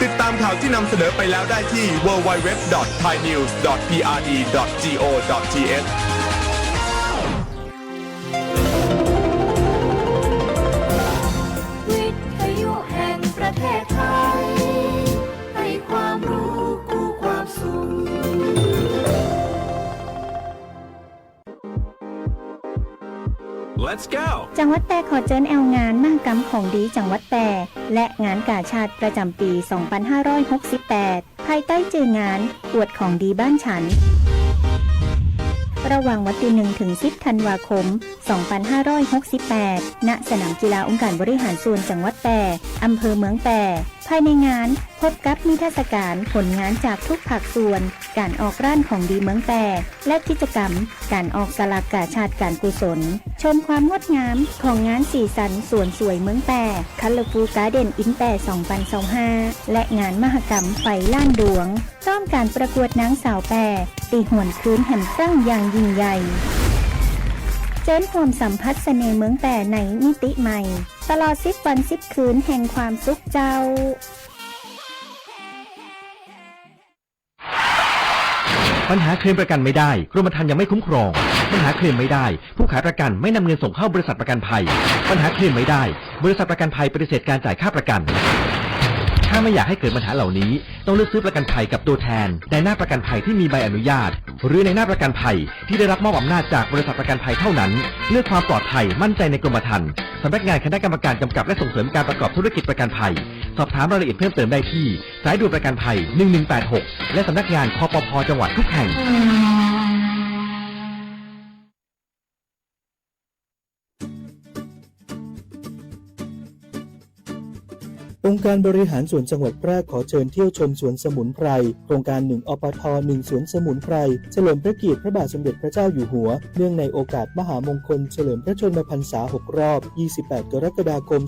ติดตามข่าวที่นำเสนอไปแล้วได้ที่ www.thainews.prd.go.thวิทยุแห่งประเทศไทยให้ความรู้กู้ความสุขLet's go จังหวัดแปรขอเชิญแอลงานมหกรรมของดีจังหวัดแปรและงานกาชาติประจำปี 2568 ภายใต้ชื่องานอวดของดีบ้านฉัน ระหว่างวันที่ 1 ถึง 10 ธันวาคม 2568 ณ สนามกีฬาองค์การบริหารส่วนจังหวัดแปรอำเภอเมืองแปรภายในงานพบกับนิทรรศการผลงานจากทุกภาคส่วน การออกร้านของดีเมืองแปรและกิจกรรม การออกสลากกาชาติการกุศล ชมความงดงามของงานสีสันสวนสวยเมืองแปร Colorful Garden in แปร 2025 และงานมหกรรมไฟล้านดวงต้อมการประกวดนางสาวแปรตีหวนคืนแห่งตั้งอย่างยิ่งใหญ่เจิญความสัมพัสเสน่ห์เมืองแปรในมิติใหม่ตลอด10 วัน 10 คืนแห่งความสุขเจ้าปัญหาเคลมประกันไม่ได้กรมธรรม์ยังไม่คุ้มครองปัญหาเคลมไม่ได้ผู้ขายประกันไม่นำเงินส่งเข้าบริษัทประกันภัยปัญหาเคลมไม่ได้บริษัทประกันภัยปฏิเสธการจ่ายค่าประกันถ้าไม่อยากให้เกิดปัญหาเหล่านี้ต้องเลือกซื้อประกันภัยกับตัวแทนในหน้าประกันภัยที่มีใบอนุญาตหรือในหน้าประกันภัยที่ได้รับมอบอำนาจจากบริษัทประกันภัยเท่านั้นเลือกความปลอดภัยมั่นใจในกรมธรรม์สำนักงานคณะกรรมการกำกับและส่งเสริมการประกอบธุรกิจประกันภัยสอบถามรายละเอียดเพิ่มเติมได้ที่สายด่วนประกันภัย1186และสำนักงานคปภ.จังหวัดทุกแห่งองค์การบริหารส่วนจังหวัดแพร่ขอเชิญเที่ยวชมสวนสมุนไพรโครงการ1อปท1สวนสมุนไพรเฉลิมพระเกียรติพระบาทสมเด็จพระเจ้าอยู่หัวเนื่องในโอกาสมหามงคลเฉลิมพระชนมพรรษา6รอบ28กรกฎาคม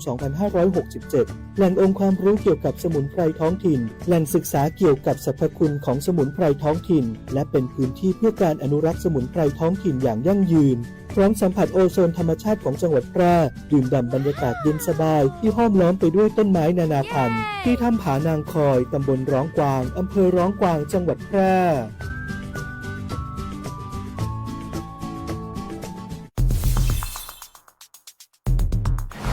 2567แหล่งองค์ความรู้เกี่ยวกับสมุนไพรท้องถิ่นแหล่งศึกษาเกี่ยวกับสรรพคุณของสมุนไพรท้องถิ่นและเป็นพื้นที่เพื่อการอนุรักษ์สมุนไพรท้องถิ่นอย่างยั่งยืนพร้อมสัมผัสโอโซนธรรมชาติของจังหวัดแพร่ดื่มด่ำบรรยากาศเย็นสบายที่ห้อมล้อมไปด้วยต้นไม้นานาพันธุ์ที่ถ้ำผานางคอยตำบลร้องกวางอำเภอร้องกวางจังหวัดแพร่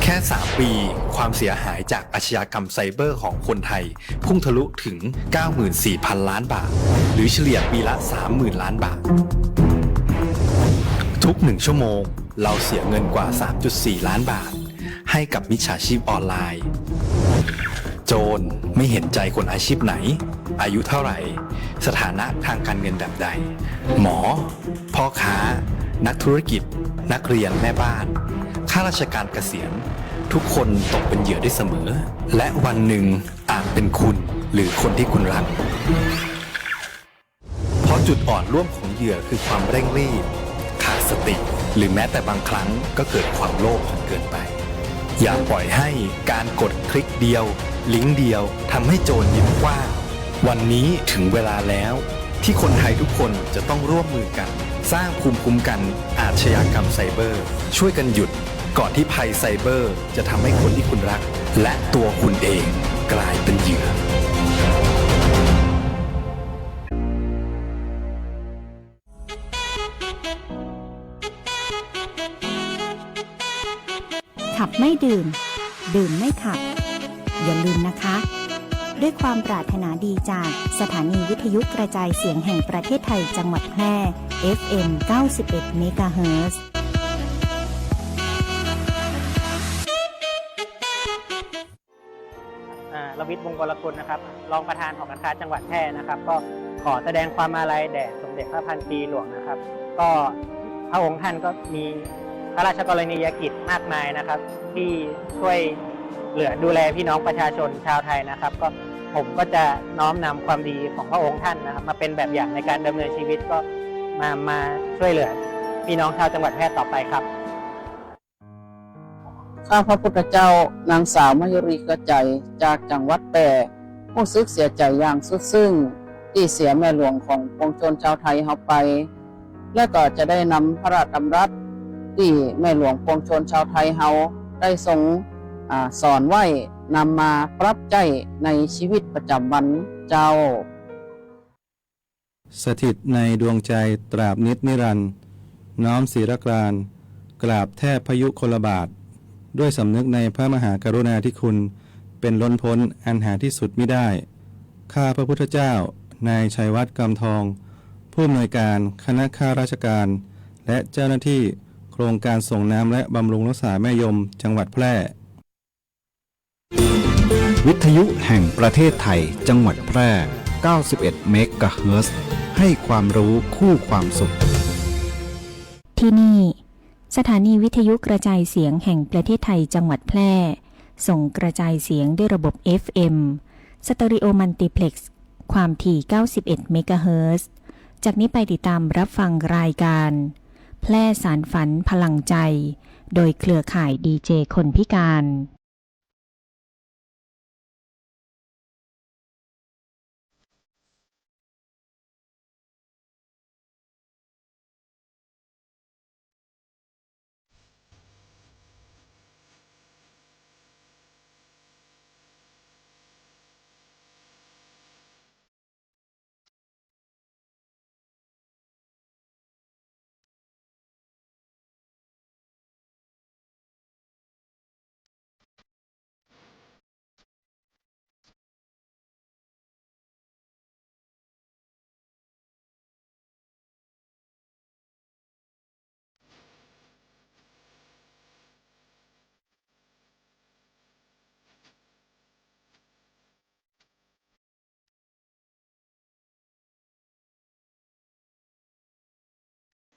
แค่3ปีความเสียหายจากอาชญากรรมไซเบอร์ของคนไทยพุ่งทะลุถึง 94,000 ล้านบาทหรือเฉลี่ยปีละ 30,000 ล้านบาททุก1ชั่วโมงเราเสียเงินกว่า 3.4 ล้านบาทให้กับมิจฉาชีพออนไลน์โจรไม่เห็นใจคนอาชีพไหนอายุเท่าไหร่สถานะทางการเงินแบบใดหมอพ่อค้านักธุรกิจนักเรียนแม่บ้านข้าราชการเกษียณทุกคนตกเป็นเหยื่อได้เสมอและวันหนึ่งอาจเป็นคุณหรือคนที่คุณรักเพราะจุดอ่อนร่วมของเหยื่อคือความเร่งรีบขาดสติหรือแม้แต่บางครั้งก็เกิดความโลภจนเกินไปอย่าปล่อยให้การกดคลิกเดียวลิงก์เดียวทำให้โจรยิ้มกว้างวันนี้ถึงเวลาแล้วที่คนไทยทุกคนจะต้องร่วมมือกันสร้างภูมิคุ้มกันอาชญากรรมไซเบอร์ช่วยกันหยุดก่อนที่ภัยไซเบอร์จะทำให้คนที่คุณรักและตัวคุณเองกลายเป็นเหยื่อขับไม่ดื่มดื่มไม่ขับอย่าลืมนะคะด้วยความปรารถนาดีจากสถานีวิทยุกระจายเสียงแห่งประเทศไทยจังหวัดแพร่ FM 91 เมกะเฮิรตซ์รวิทย์ วงศ์กลกุลนะครับรองประธานหอการค้าจังหวัดแพร่นะครับก็ขอแสดงความอาลัยแด่สมเด็จพระพันปีหลวงนะครับก็พระองค์ท่านก็มีพระราชกรณียกิจมากมายนะครับที่ช่วยเหลือดูแลพี่น้องประชาชนชาวไทยนะครับก็ผมก็จะน้อมนำความดีของพระองค์ท่านนะครับมาเป็นแบบอย่างในการดำเนินชีวิตก็มาช่วยเหลือพี่น้องชาวจังหวัดแพร่ต่อไปครับข้าพระพุทธเจ้านางสาวมยุรีกระใจจากจังหวัดแพร่รู้สึกเสียใจอย่างสุดซึ้งที่เสียแม่หลวงของปวงชนชาวไทยเฮาไปและก็จะได้นำพระราชดำรัสที่แม่หลวงปวงชนชาวไทยเฮาได้ทรงสอนไว้ นำมาปรับใช้ในชีวิตประจำวันเจ้า สถิตในดวงใจตราบนิจนิรันดร์น้อมศิรกรานต์กราบแทบพยุคลบาท ด้วยสำนึกในพระมหากรุณาธิคุณเป็นล้นพ้นอันหาที่สุดมิได้ ข้าพระพุทธเจ้านายชัยวัฒน์กำทอง ผู้อำนวยการคณะข้าราชการ และเจ้าหน้าที่โครงการส่งน้ำและบำรุงรักษาแม่ยมจังหวัดแพร่ วิทยุแห่งประเทศไทยจังหวัดแพร่ 91 เมกะเฮิรตซ์ ให้ความรู้คู่ความสุข ที่นี่สถานีวิทยุกระจายเสียงแห่งประเทศไทยจังหวัดแพร่ ส่งกระจายเสียงด้วยระบบ FM สเตอริโอมัลติเพล็กซ์ ความถี่ 91 เมกะเฮิรตซ์ จากนี้ไปติดตามรับฟังรายการ แพร่สารฝันพลังใจ โดยเครือข่ายดีเจคนพิการ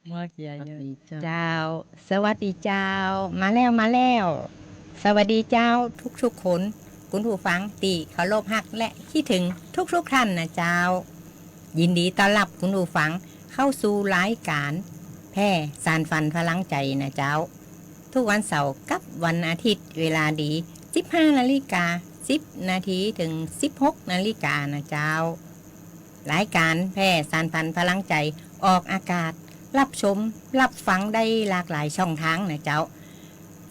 เมื่อกี้เจ้าสวัสดีเจ้ามาแล้วสวัสดีเจ้าทุกคนคุณผู้ฟังตีเคารพฮักและคิดถึงทุกท่านนะเจ้ายินดีต้อนรับคุณผู้ฟังเข้าสู่รายการแพร่สารฝันพลังใจนะเจ้าทุกวันเสาร์กับวันอาทิตย์เวลาดี 15 นาฬิกา 10 นาทีถึง 16 นาฬิกานะเจ้ารายการแพร่สารฝันพลังใจออกอากาศรับชมรับฟังได้หลากหลายช่องทางนะเจ้า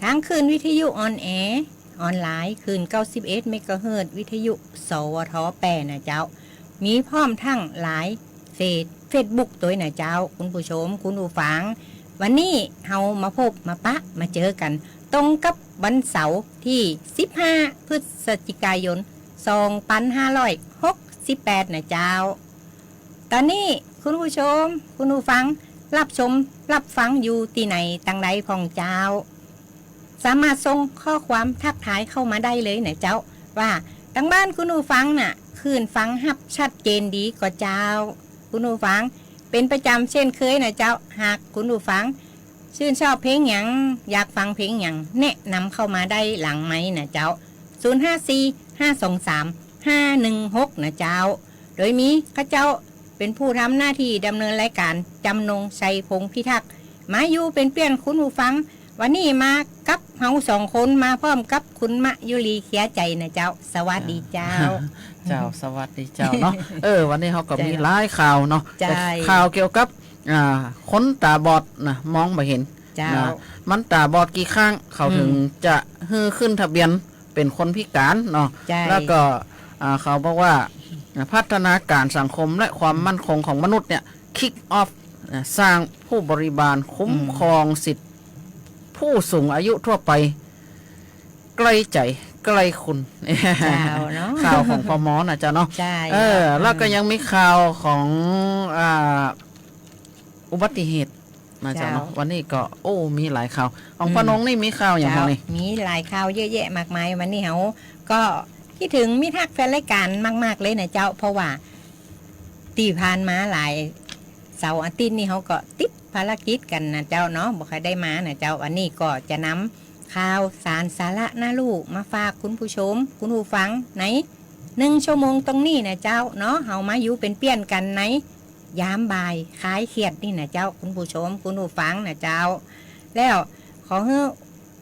ทั้งคืนวิทยุออนแอร์ออนไลน์คืน 91 เมกะเฮิรตซ์วิทยุสวท8นะเจ้ามีพร้อมทั้งหลายเฟซบุ๊กตัวนะเจ้าคุณผู้ชมคุณผู้ฟังวันนี้เฮามาพบมาปะมาเจอกันตรงกับวันเสาร์ที่ 15 พฤศจิกายน 2568นะเจ้าตอนนี้คุณผู้ชมคุณผู้ฟังรับชมรับฟังอยู่ที่ไหนตังใดของเจ้าสามารถส่งข้อความทักทายเข้ามาได้เลยนะเจ้าว่าทางบ้านคุณผู้ฟังน่ะคืนฟังหับชัดเจนดีกว่าเจ้าคุณผู้ฟังเป็นประจำเช่นเคยนะเจ้าหากคุณผู้ฟังชื่นชอบเพลงหยังอยากฟังเพลงหยังแนะนำเข้ามาได้หลังไมค์นะเจ้า054-523-516นะเจ้าโดยมีข้าเจ้าเป็นผู้ทำหน้าที่ดำเนินรายการจำนงชัยพงษ์พิทักษ์มาอยู่เป็นเพื่อนคุณผู้ฟังวันนี้มากับเฮา2 คนมาพร้อมกับคุณมะยุรีเขียใจนะเจ้าสวัสดีเจ้า เจ้าสวัสดีเจ้าเนาะวันนี้เขาก็มีหลายข่าวเนาะแต่ข่าวเกี่ยวกับคนตาบอดนะมองไม่เห็นนะมันตาบอดกี่ข้างเขาถึงจะขึ้นทะเบียนเป็นคนพิการเนาะแล้วก็เขาบอกว่าพัฒนาการสังคมและความมั่นคงของมนุษย์เนี่ยคิกออฟสร้างผู้บริบาลคุ้มครองสิทธิผู้สูงอายุทั่วไปใกล้ใจใกล้คุณข่าวของพมนะจ๊ะเนาะแล้วก็ยังมีข่าวของอุบัติเหตุนะจ๊ะเนาะวันนี้ก็มีหลายข่าวของพนงนี่มีข่าวอย่างไรมีหลายข่าวเยอะแยะมากมายวันนี้เขาก็คิดถึงมิทักแฟนรายการมากๆเลยนะเจ้าเพราะว่าตีผ่านมาหลายเสาร์อาทิตย์นี่เขาก็ติดภารกิจกันนะเจ้าเนาะบอกใครได้มานะเจ้าวันนี้ก็จะนำข่าวสารสาระน่ารู้มาฝากคุณผู้ชมคุณผู้ฟังใน1 ชั่วโมงตรงนี้นะเจ้าเนาะเฮามาอยู่เป็นเปี้ยนกันในยามบ่ายคลายเครียดนี่นะเจ้าคุณผู้ชมคุณผู้ฟังนะเจ้าแล้วขอให้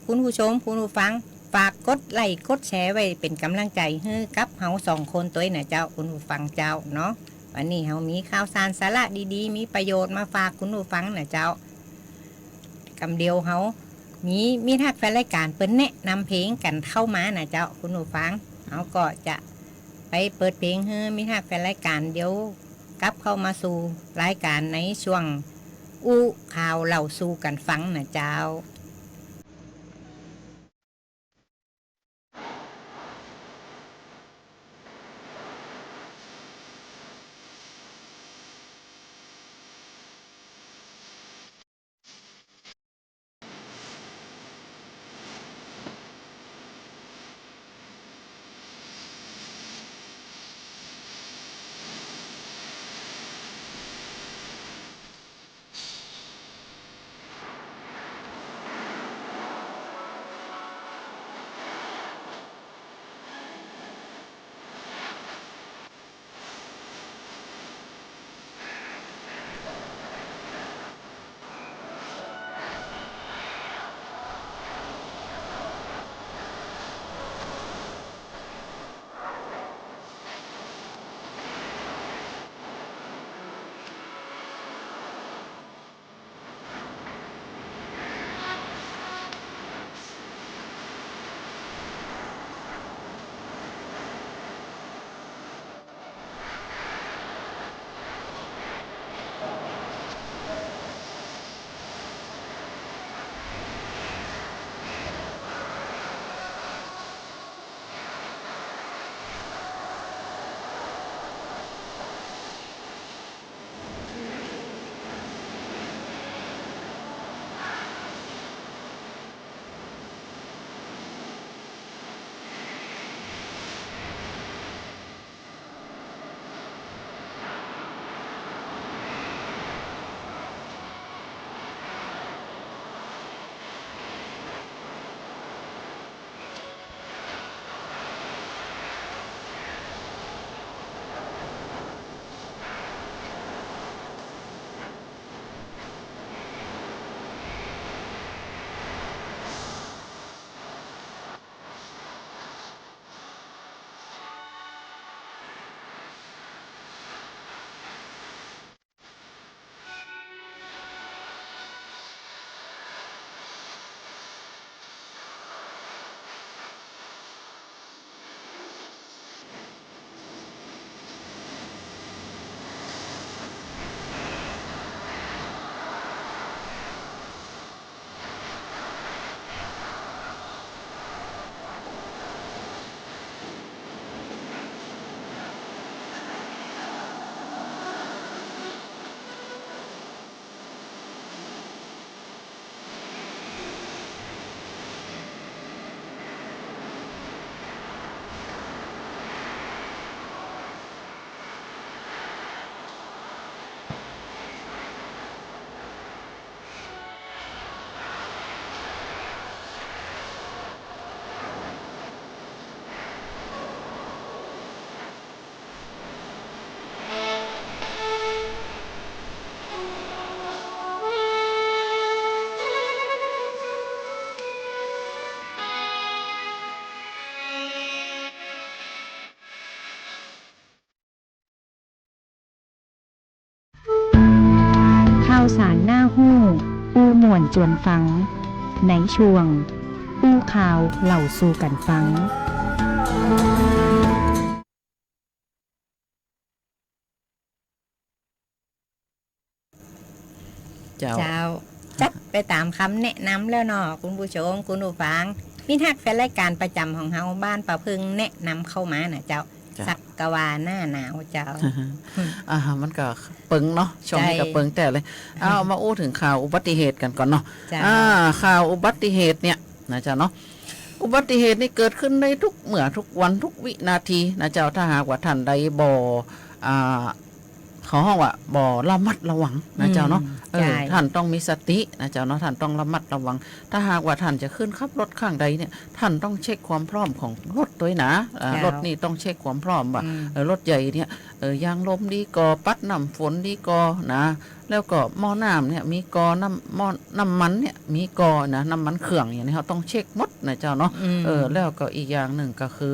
คุณผู้ชมคุณผู้ฟังฝากกดไลค์กดแชร์ไว้เป็นกำลังใจให้กับเฮา2 คนตัวนะเจ้าคุณผู้ฟังเจ้าเนาะวันนี้เฮามีข่าวสารสาระดีๆมีประโยชน์มาฝากคุณผู้ฟังนะเจ้ากำเดียวเฮา มีทักแฟนรายการเปิ้นแนะนำเพลงกันเข้ามานะเจ้าคุณผู้ฟังเอาก็จะไปเปิดเพลงให้มีทักแฟนรายการเดี๋ยวกลับเข้ามาสู่รายการในช่วงอู้ข่าวเล่าสู่กันฟังนะเจ้าข่าวสารหน้าหู้อู้ม่วนจวนฟังในช่วงอู้ข่าวเล่าสู่กันฟังเจ้าจัดไปตามคำแนะนำแล้วเนาะคุณผู้ชมคุณผู้ฟังมีทักแฟนรายการประจำของเฮาบ้านป่าพึ่งแนะนำเข้ามานะเจ้าสักกวาหน้าหนาวเจ้ามันก็เปิงเนาะช่วงนี้ก็เปิงแต่เลยเอามาอู้ถึงข่าวอุบัติเหตุกันก่อนเนาะข่าวอุบัติเหตุเนี่ยนะเจ้าเนาะอุบัติเหตุนี่เกิดขึ้นในทุกเมื่อทุกวันทุกวินาทีนะเจ้าถ้าหากว่าท่านใดเขาห้องว่าบ่ระมัดระวังนะเจ้าเนาะท่านต้องมีสตินะเจ้าเนาะท่านต้องระมัดระวังถ้าหากว่าท่านจะขึ้นขับรถข้างใดเนี่ยท่านต้องเช็คความพร้อมของรถตัวนะรถนี่ต้องเช็คความพร้อมว่ารถใหญ่เนี่ยยางลมดีกอปัดน้ำฝนดีกอนะแล้วก็หม้อน้ำเนี่ยมีกอน้ำมันเนี่ยมีกอนะน้ำมันเครื่องอย่างนี้เขาต้องเช็คหมดนะเจ้าเนาะแล้วก็อีกอย่างหนึ่งก็คือ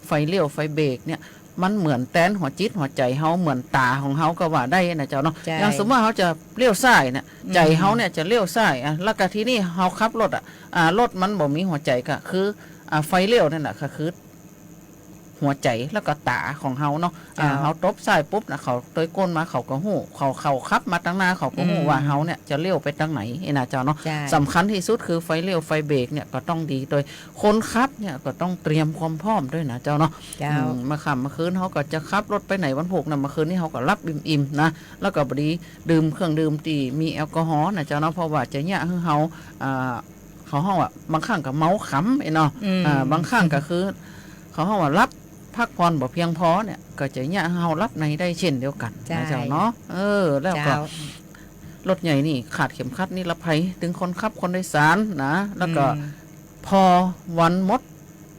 ไฟเลี้ยวไฟเบรกเนี่ย มันเหมือนแต้นหัวจิตหัวใจเฮาเหมือนตาของเฮาก็ว่าได้นะเจ้าเนาะ ใช่ อย่างสมมติว่าเฮาจะเลี้ยวซ้ายเนี่ยใจเฮาเนี่ยจะเลี้ยวซ้ายแล้วก็ที่นี่เฮาขับรถรถมันบ่มีหัวใจก็คือไฟเลี้ยวนั่นแหละก็คือหัวใจแล้วก็ตาของเฮาเนาะเฮาตบซ้ายปุ๊บนะเขาโดยก้นมาเขาก็ฮู้เขาขับมาตั้งหน้าเขาก็ฮู้ว่าเฮาเนี่ยจะเลี้ยวไปทางไหนนะเจ้าเนาะ ใช่ สำคัญที่สุดคือไฟเลี้ยวไฟเบรกเนี่ยก็ต้องดีโดยคนขับเนี่ยก็ต้องเตรียมความพร้อมด้วยนะเจ้าเนาะ เจ้า มาค่ำมาคืนเขาก็จะขับรถไปไหนวันพุกนะมาคืนนี้เขาก็รับอิ่มๆนะแล้วก็บดีดื่มเครื่องดื่มที่มีแอลกอฮอล์นะเจ้าเนาะเพราะว่าจะเนี่ยคือเขาห้องบางครั้งก็เมาขำไอ้เนาะบางครั้งก็คือเขาห้องว่ารับพักผ่อนบ่เพียงพอเนี่ยก็จะเนี่ยเขารับในได้เช่นเดียวกันนะเจ้าเนาะแล้วก็รถใหญ่นี่ขาดเข็มขัดนิรภัยถึงคนขับคนโดยสารนะแล้วก็พอวันมด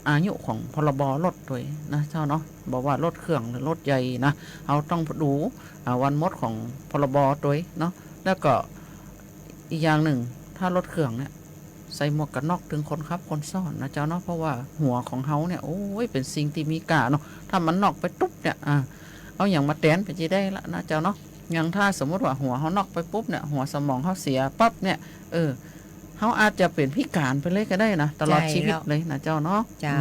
อายุของพรบรถด้วยนะเจ้าเนาะบอกว่ารถเครื่องหรือรถใหญ่นะเราต้องดูวันมดของพรบด้วยเนาะแล้วก็อีกอย่างหนึ่งถ้ารถเครื่องเนี่ยใส่หมวกกันน็อกถึงคนขับคนซ่อนนะเจ้าเนาะเพราะว่าหัวของเขาเนี่ยโอ้ยเป็นสิ่งที่มีค่าเนาะถ้ามันน็อกไปตุ๊บเนี่ยเอาอย่างมาแตนไปจะได้ละนะเจ้าเนาะอย่างถ้าสมมติว่าหัวเขาน็อกไปปุ๊บเนี่ยหัวสมองเขาเสียปั๊บเนี่ยเขาอาจจะเป็นพิการไปเลยก็ได้นะตลอดชีวิตเลยนะเจ้าเนาะ เจ้า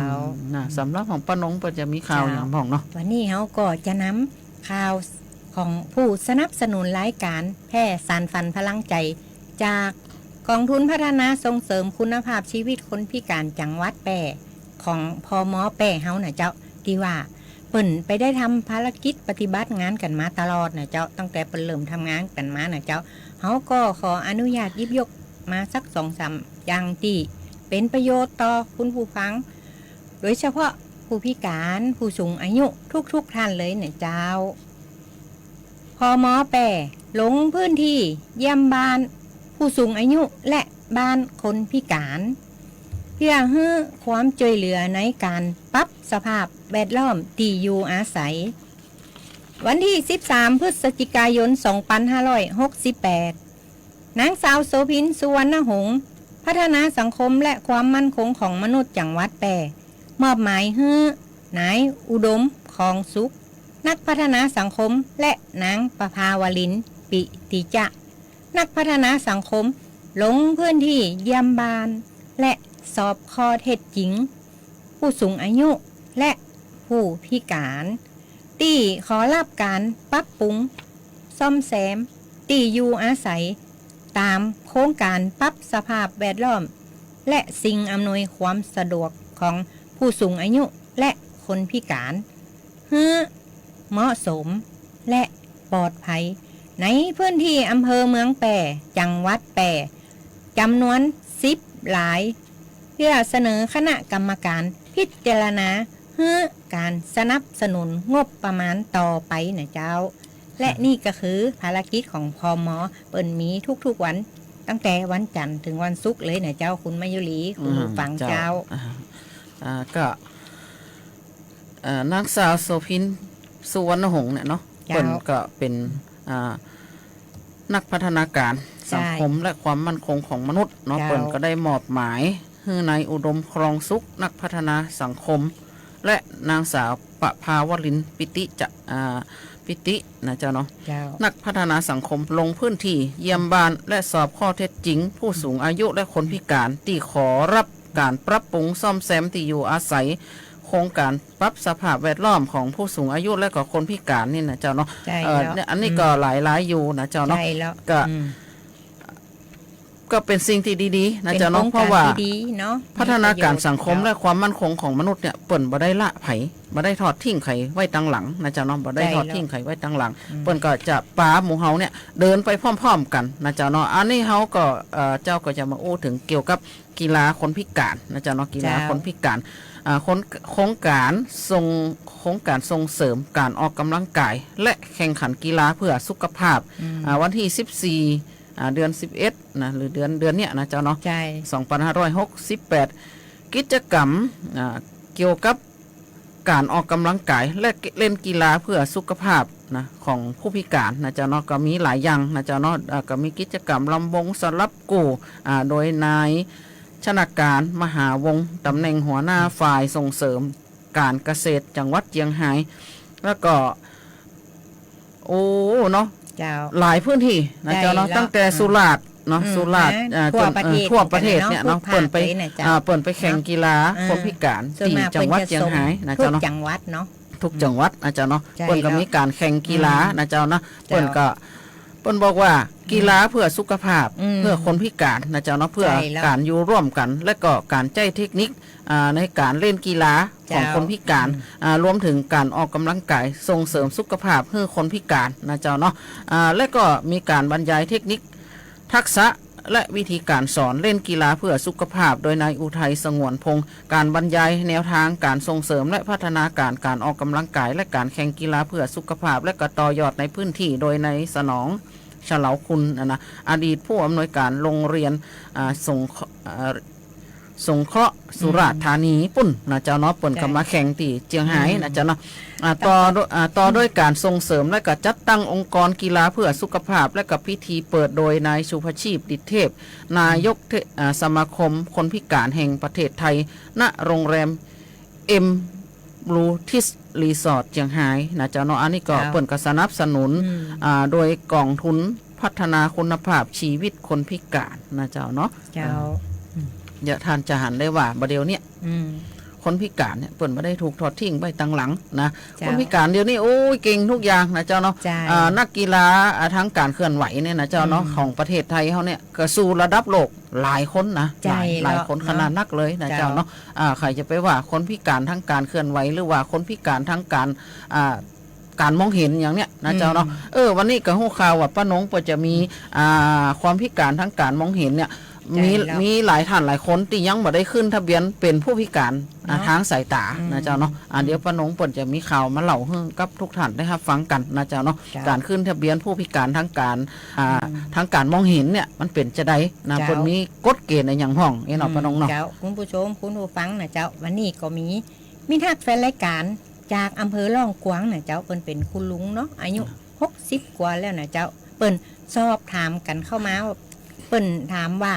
นะสำหรับของป้านงจะมีข่าวอย่างพ่องเนาะ วันนี้เขาก็จะนำข่าวของผู้สนับสนุนรายการแพร่สานฝันพลังใจจากกองทุนพัฒนาส่งเสริมคุณภาพชีวิตคนพิการจังหวัดแปร่ของพม.แปร่เฮานะเจ้าที่ว่าเปิ่นไปได้ทำภารกิจปฏิบัติงานกันมาตลอดนะเจ้าตั้งแต่เปิ่นเริ่มทำงานกันมานะเจ้าเขาก็ขออนุญาตยิบยกมาสัก 2-3 อย่างที่เป็นประโยชน์ต่อคุณผู้ฟังโดยเฉพาะผู้พิการผู้สูงอายุทุกท่านเลยเนี่ยเจ้าพม.แปร่ลงพื้นที่เยี่ยมบ้านผู้สูงอายุและบ้านคนพิการเพื่อให้ความช่วยเหลือในการปรับสภาพแวดล้อมที่อยู่อาศัยวันที่ 13 พฤศจิกายน 2568 นางสาวโสภิน สุวรรณหงษ์พัฒนาสังคมและความมั่นคงของมนุษย์จังหวัดแปร่มอบหมายให้นายอุดมคองสุขนักพัฒนาสังคมและนางประภาวลินปิติจะนักพัฒนาสังคมลงพื้นที่เยี่ยมบ้านและสอบข้อเท็จจริงผู้สูงอายุและผู้พิการที่ขอรับการปรับปรุงซ่อมแซมที่อยู่อาศัยตามโครงการปรับสภาพแวดล้อมและสิ่งอำนวยความสะดวกของผู้สูงอายุและคนพิการให้เหมาะสมและปลอดภัยในพื้นที่อำเภอเมืองแปร่จังหวัดแปร่จำนวน10 หลายเพื่อเสนอคณะกรรมการพิจารณาให้การสนับสนุนงบประมาณต่อไปนะเจ้าและนี่ก็คือภารกิจของพม.เปิ่นมีทุกๆวันตั้งแต่วันจันทร์ถึงวันศุกร์เลยนะเจ้าคุณมายุรีคุณผู้ฟังเจ้าก็นางสาวโสภิน สุวรรณหงษ์เนี่ยเนาะเปิ่นก็เป็นนักพัฒนาการสังคมและความมั่นคงของมนุษย์เนาะเปิ่นก็ได้มอบหมายให้นายอุดมครองสุขนักพัฒนาสังคมและนางสาวประภาวลินปิติจะปิตินะเจ้าเนาะนักพัฒนาสังคมลงพื้นที่เยี่ยมบ้านและสอบข้อเท็จจริงผู้สูงอายุและคนพิการที่ขอรับการปรับปรุงซ่อมแซมที่อยู่อาศัยโครงการปรับสภาพแวดล้อมของผู้สูงอายุและก็คนพิการนี่นะเจ้าเนาะอันนี้ก็หลายอยู่นะเจ้าเนาะก็เป็นสิ่งที่ดีๆนะเจ้าเนาะเพราะว่าพัฒนาการสังคมและความมั่นคงของมนุษย์เนี่ยเปิ่นบ่ได้ละไผบ่ได้ทอดทิ้งไข่ไว้ตั้งหลังนะเจ้าเนาะบ่ได้ทอดทิ้งไข่ไว้ตั้งหลังเปิ่นก็จะปาหมู่เฮาเนี่ยเดินไปพร้อมๆกันนะเจ้าเนาะอันนี้เฮาก็เจ้าก็จะมาอู้ถึงเกี่ยวกับกีฬาคนพิการนะเจ้าเนาะกีฬาคนพิการโครงการส่งเสริมการออกกำลังกายและแข่งขันกีฬาเพื่อสุขภาพวันที่14เดือน11นะหรือเดือนเนี้ยนะเจ้าเนาะ2568กิจกรรมเกี่ยวกับการออกกำลังกายและเล่นกีฬาเพื่อสุขภาพนะของผู้พิการนะเจ้าเนาะก็มีหลายอย่างนะเจ้าเนาะก็มีกิจกรรมลำวงสลับกูโดยนายชนาการมหาวงศ์ตำแหน่งหัวหน้าฝ่ายส่งเสริมการเกษตรจังหวัดเชียงราย แล้วก็โอ้เนาะ เจ้า หลายพื้นที่นะเจ้าเนาะ ใช่แล้ว ตั้งแต่สุราษฎร์เนาะสุราษฎร์ ทั่วประเทศ ทั่วประเทศเนี่ยเนาะ ทุกภาค เปิ่นไป เลยนะเจ้า เปิ่นไปแข่งกีฬาคนพิการ ส่วน ที่ มาก จังหวัด พิ่น เชียงรายนะ ทุ เจ้าก เนาะ จังหวัดเนาะ ทุกจังหวัดนะเจ้าเนาะ ใช่ เปิ่นก็ แล้ว มีการแข่งกีฬานะเจ้าเนาะ เจ้า เปิ่นก็เปิ่นบอกว่ากีฬาเพื่อสุขภาพ เพื่อคนพิการนะเจ้าเนาะเพื่อ ใช่แล้ว การอยู่ร่วมกัน และก็การใช้เทคนิคในการเล่นกีฬาของ เจ้า คนพิการรวมถึงการออกกำลังกายส่งเสริมสุขภาพเพื่อคนพิการนะเจ้าเนาะและก็มีการบรรยายเทคนิคทักษะและวิธีการสอนเล่นกีฬาเพื่อสุขภาพโดยนายอุทัยสงวนพงศ์การบรรยายแนวทางการส่งเสริมและพัฒนาการออกกำลังกายและการแข่งกีฬาเพื่อสุขภาพและก็ต่อยอดในพื้นที่โดยนายสนองเฉลาคุณนะอดีตผู้อำนวยการโรงเรียนสงเคราะห์สุราษฎร์ธานีปุ่นนะเจ้าเนาะเปิ่นก็มาแข่งที่เจียงไฮ้นะเจ้าเนาะต่อด้วยการส่งเสริมและก็จัดตั้งองค์กรกีฬาเพื่อสุขภาพและก็พิธีเปิดโดยนายสุภชีพดิษฐเทพนายกสมาคมคนพิการแห่งประเทศไทยณโรงแรมบลูทิสรีสอร์ทเจียงไฮ้นะเจ้าเนาะอันนี้ก็เปิ่นก็สนับสนุนโดยกองทุนพัฒนาคุณภาพชีวิตคนพิการนะเจ้าเนาะ เจ้า เดี๋ยวท่านจะหันได้ว่าประเดี๋ยวเนี่ยคนพิการเนี่ยเปิ่นไม่ได้ถูกทอดทิ้งไปตั้งหลังนะคนพิการเดี๋ยวนี้โอ้ยเก่งทุกอย่างนะเจ้าเนาะนักกีฬาทั้งการเคลื่อนไหวเนี่ยนะเจ้าเนาะของประเทศไทยเขาเนี่ยก็สู่ระดับโลกหลายคนนะหลายคนขนาดนักเลยนะเจ้าเนาะใครจะไปว่าคนพิการทั้งการเคลื่อนไหวหรือว่าคนพิการทั้งการมองเห็นอย่างเนี้ยนะเจ้าเนาะวันนี้ก็ฮู้ข่าวว่าป้านงก็จะมีความพิการทั้งการมองเห็นเนี่ยมีหลายท่านหลายคนที่ยังบ่ได้ขึ้นทะเบียนเป็นผู้พิการทางสายตานะเจ้าเนาะเดี๋ยวป้านงเปิ่นจะมีข่าวมาเล่าให้กับทุกท่านได้รับฟังกันนะเจ้าเนาะการขึ้นทะเบียนผู้พิการทั้งการมองเห็นเนี่ยมันเป็นจะได้นะเพิ่นมีกฎเกณฑ์ในอย่างห้องเนาะป้านงเนาะเจ้าคุณผู้ชมคุณผู้ฟังนะเจ้าวันนี้ก็มีทักแฟนรายการจากอำเภอล่องกวางนะเจ้าเปิ้นเป็นคุณลุงเนาะอายุ60กว่าแล้วนะเจ้าเปิ้นสอบถามกันเข้ามาเปิ้นถามว่า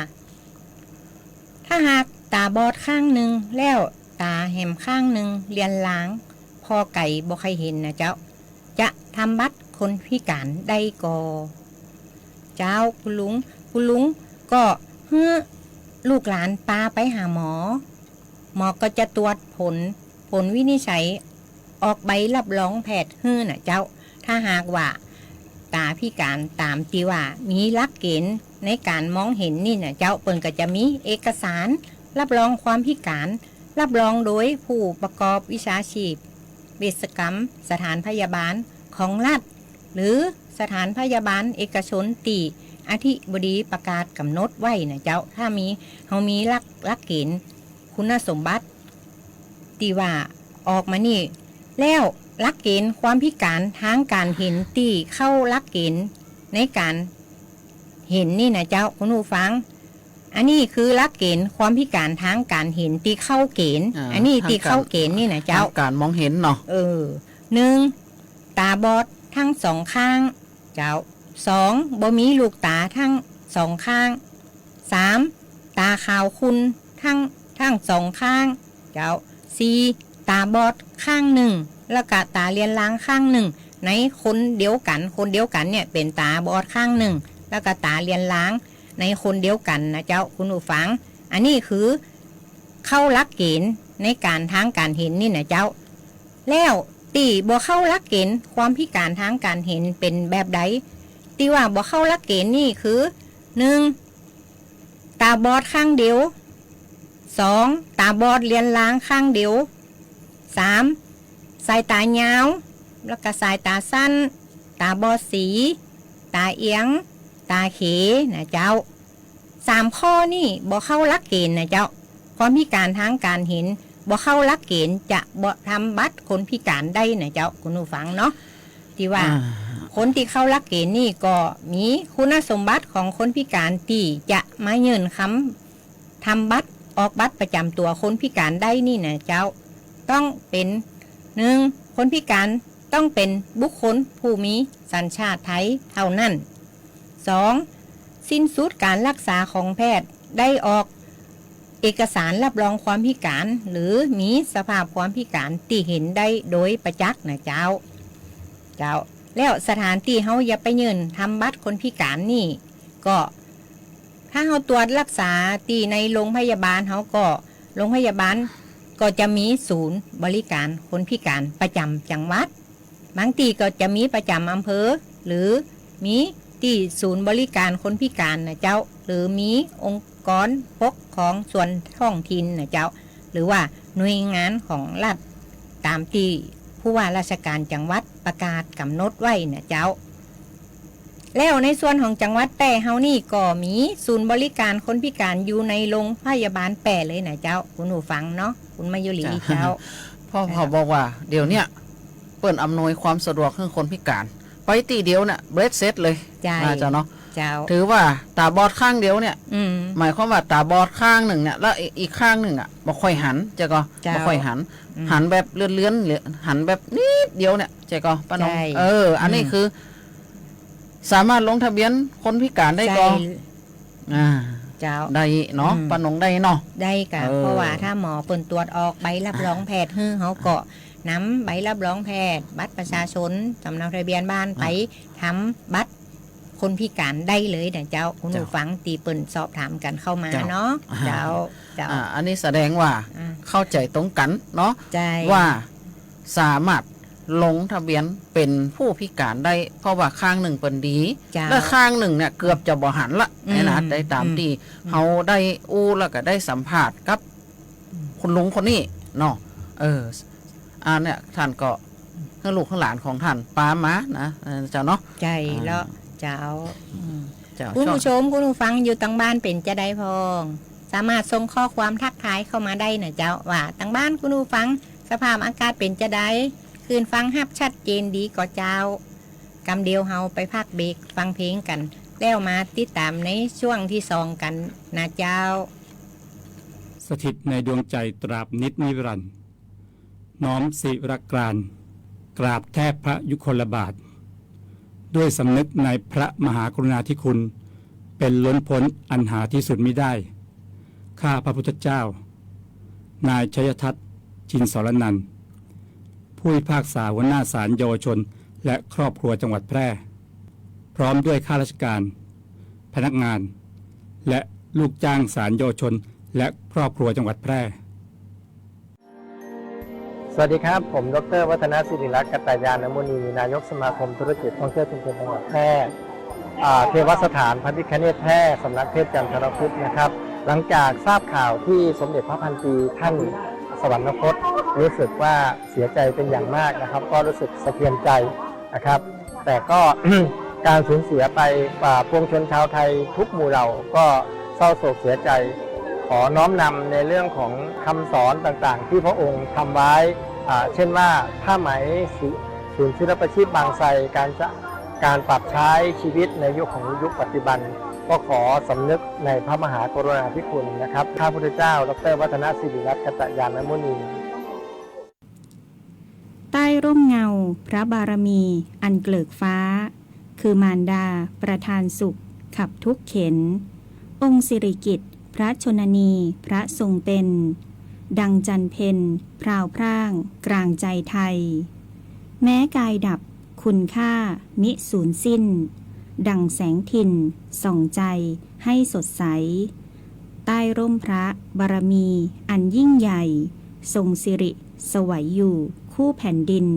ถ้าหากตาบอดข้างหนึ่งแล้วตาแหมข้างหนึ่งเลียนล้างพอไก่บ่ใครเห็นนะเจ้าจะทำบัตรคนพิการได้ก่อเจ้าคุณลุงก็ลูกหลานปาไปหาหมอก็จะตรวจผลวินิจฉัยออกใบรับรองแพทย์น่ะเจ้าถ้าหากว่าตาพิการตามที่ว่ามีหลักเกณฑ์ในการมองเห็นนี่นะเจ้าเปิ้นก็จะมีเอกสารรับรองความพิการรับรองโดยผู้ประกอบวิชาชีพเวชกรรมสถานพยาบาลของรัฐหรือสถานพยาบาลเอกชนตีอธิบดีประกาศกำหนดไว้นะเจ้าถ้าเขามีหลักเกณฑ์คุณสมบัติที่ว่าออกมานี่แล้วหลักเกณฑ์ความพิการทางการเห็นที่เข้าหลักเกณฑ์ในการเห็นนี่นะเจ้าคุณผู้ฟังอันนี้คือหลักเกณฑ์ความพิการทางการเห็นที่เข้าเกณฑ์อันนี้ที่เข้าเกณฑ์นี่นะเจ้าการมองเห็นเนาะ1ตาบอดทั้งสองข้างเจ้า2บ่มีลูกตาทั้งสองข้าง3ตาขาวคุณทั้งสองข้างเจ้า4ตาบอดข้างหนึ่งแล้วก็ตาเลียนล้างข้างหนึ่งในคนเดียวกันเนี่ยเป็นตาบอดข้างหนึ่งแล้วก็ตาเลียนล้างในคนเดียวกันนะเจ้าคุณผู้ฟังอันนี้คือเข้าหลักเกณฑ์ในการทางการเห็นนี่นะเจ้าแล้วตีบ่เข้าหลักเกณฑ์ความพิการทางการเห็นเป็นแบบใดตีว่าบ่เข้าหลักเกณฑ์นี่คือ1ตาบอดข้างเดียว2ตาบอดเลียนล้างข้างเดียว3สายตายาวแล้วก็สายตาสั้นตาบอดสีตาเอียงตาเขนะเจ้า3ข้อนี่บ่เข้าหลักเกณฑ์นะเจ้าความพิการทางการเห็นบ่เข้าหลักเกณฑ์จะบ่ทำบัตรคนพิการได้นะเจ้าคุณผู้ฟังเนาะที่ว่าคนที่เข้าหลักเกณฑ์นี่ก็มีคุณสมบัติของคนพิการที่จะมายื่นคำทำบัตรออกบัตรประจำตัวคนพิการได้นี่นะเจ้าต้องเป็น1คนพิการต้องเป็นบุคคลผู้มีสัญชาติไทยเท่านั้น2สิ้นสุดการรักษาของแพทย์ได้ออกเอกสารรับรองความพิการหรือมีสภาพความพิการที่เห็นได้โดยประจักษ์นะเจ้า เจ้าแล้วสถานที่เฮาอย่าไปยืนทำบัตรคนพิการนี่ก็ถ้าเฮาตรวจรักษาที่ในโรงพยาบาลเฮาก็โรงพยาบาลก็จะมีศูนย์บริการคนพิการประจำจังหวัดบางทีก็จะมีประจำอำเภอหรือมีที่ศูนย์บริการคนพิการนะเจ้าหรือมีองค์กรปกครองส่วนท้องถิ่นนะเจ้าหรือว่าหน่วยงานของรัฐตามที่ผู้ว่าราชการจังหวัดประกาศกำหนดไว้นะเจ้าแล้วในส่วนของจังหวัดแปร่เฮานี่ก็มีศูนย์บริการคนพิการอยู่ในโรงพยาบาลแปร่เลยนะเจ้าคุณผู้ฟังเนาะคุณมายุรีเจ้า พ่อเขาบอกว่าเดี๋ยวเนี้ยเปิดอำนวยความสะดวกให้คนพิการไปตีเดียวเนี่ยเบรดเซตเลยน่าจะเนาะถือว่าตาบอดข้างเดียวเนี่ยหมายความว่าตาบอดข้างหนึ่งเนี่ยแล้วอีกข้างหนึ่งอ่ะบ่ค่อยหันเจ๊ก็บ่ค่อยหันแบบเลื่อนๆหันแบบนิดเดียวเนี่ยเจ๊ก็ป้าน้องอันนี้คือสามารถลงทะเบียนคนพิการได้ก็เจ้าได้เนาะป้าน้องได้เนาะได้ค่ะเพราะว่าถ้าหมอเปิ่นตรวจออกใบรับรองแพทย์ให้เขาก็นำใบรับรองแพทย์บัตรประชาชนสำเนาทะเบียนบ้านไปทำบัตรคนพิการได้เลยนะเจ้าคุณผู้ฟังตีเปิ่นสอบถามกันเข้ามาเนาะเจ้าอันนี้แสดงว่าเข้าใจตรงกันเนาะว่าสามารถลงทะเบียนเป็นผู้พิการได้เพราะว่าข้างหนึ่งเป็นดีและข้างหนึ่งเนี่ยเกือบจะบ่หันละนะได้ตามที่เขาได้อู้แล้วก็ได้สัมผัสกับคุณลุงคนนี้เนาะเนี่ยท่านก็ให้ลูกให้หลานของท่านป้ามานะเจ้าเนาะใจแล้วเจ้าคุณผู้ชมคุณผู้ฟังอยู่ตั้งบ้านเป็นจะได้พองสามารถส่งข้อความทักทายเข้ามาได้นะเจ้าว่าตั้งบ้านคุณผู้ฟังสภาพอากาศเป็นจะได้คืนฟังฮับชัดเจนดีก็เจ้ากำเดียวเฮาไปพักเบรกฟังเพลงกันแล้วมาติดตามในช่วงที่2กันนะเจ้าสถิตในดวงใจตราบนิจนิรันดร์น้อมศิรกรานกราบแทบพระยุคลบาทด้วยสำนึกในพระมหากรุณาธิคุณเป็นล้นพ้นอันหาที่สุดมิได้ข้าพระพุทธเจ้านายชัยทัศน์ชินสรนันท์ผู้พิพากษาหัวหน้าศาลเยาวชนและครอบครัวจังหวัดแพร่พร้อมด้วยข้าราชการพนักงานและลูกจ้างศาลเยาวชนและครอบครัวจังหวัดแพร่สวัสดีครับผมดร.วัฒนศิริรักษ์กัตตายานมุนีนายกสมาคมธุรกิจท่องเที่ยวชุมชนจังหวัดแพร่เทวสถานพระพิฆเนศแพร่สำนักเทพจันทรพุทธนะครับหลังจากทราบข่าวที่สมเด็จพระพันปีท่านสวรรคตรู้สึกว่าเสียใจเป็นอย่างมากนะครับก็รู้สึกสะเทือนใจนะครับแต่ก็ การสูญเสียไปปวงชนชาวไทยทุกหมู่เหล่าก็เศร้าโศกเสียใจขอน้อมนำในเรื่องของคำสอนต่างๆที่พระองค์ทำไว้เช่นว่าผ้าไหมศูนย์ศิลปาชีพบางไทรการปรับใช้ชีวิตในยุคของยุคปัจจุบันก็ขอสำนึกในพระมหากรุณาธิคุณนะครับข้าพุทธเจ้าดร.วัฒนศิริรัตน์กัตตยานมุนีใต้ร่มเงาพระบารมีอันเกลิกฟ้าคือมารดาประทานสุขขับทุกข์เข็นองค์สิริกิติ์พระชนนีพระทรงเป็นดังจันเพ็ญพราวพร่างกลางใจไทยแม้กายดับคุณค่ามิสูญสิ้นดังแสงถิ่นส่องใจให้สดใสใต้ร่มพระบารมีอันยิ่งใหญ่ทรงสิริสวัยอยู่คู่แผ่นดิน